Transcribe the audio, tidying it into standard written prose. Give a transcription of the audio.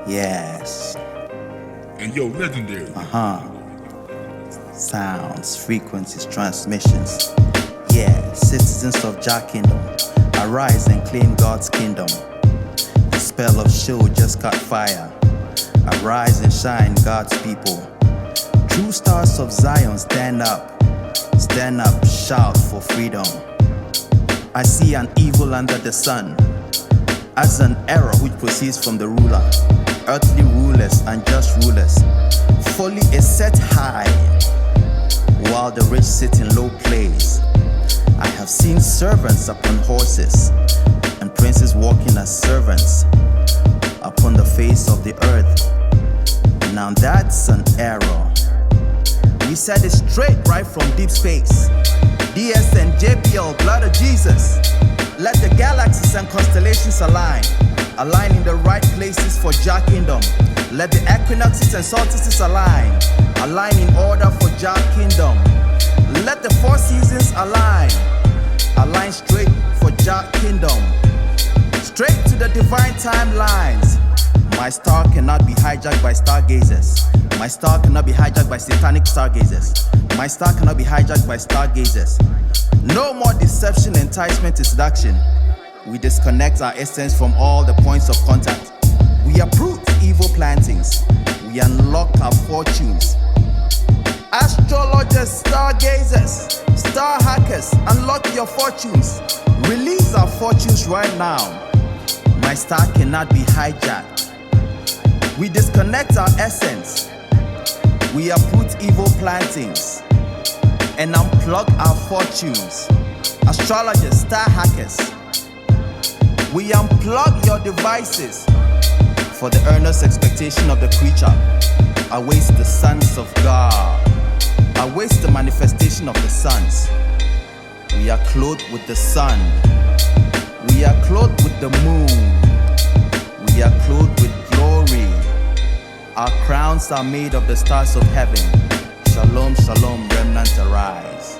Yes. And yo, legendary. Sounds, frequencies, transmissions. Yeah, citizens of Jah Kingdom, arise and claim God's kingdom. The spell of show just caught fire. Arise and shine, God's people. True stars of Zion, stand up, shout for freedom. I see an evil under the sun, as an error which proceeds from the ruler. Earthly rulers and just rulers, folly is set high, while the rich sit in low place. I have seen servants upon horses, and princes walking as servants upon the face of the earth. Now that's an error. We said it straight right from deep space. DS and JPL, blood of Jesus. Let the galaxies and constellations align in the right places for Jah Kingdom. Let the equinoxes and solstices align in order for Jah Kingdom. Let the 4 seasons align straight for Jah Kingdom. Straight to the divine timelines. My star cannot be hijacked by stargazers. My star cannot be hijacked by satanic stargazers. My star cannot be hijacked by stargazers. No more deception, enticement, and seduction. We disconnect our essence from all the points of contact. We uproot evil plantings. We unlock our fortunes. Astrologers, stargazers, star hackers, unlock your fortunes. Release our fortunes right now. My star cannot be hijacked. We disconnect our essence. We uproot evil plantings and unplug our fortunes. Astrologers, star hackers, we unplug your devices, for the earnest expectation of the creature awaits the sons of God, awaits the manifestation of the sons. We are clothed with the sun. We are clothed with the moon. We are clothed with glory. Our crowns are made of the stars of heaven. Shalom, shalom, remnant arise.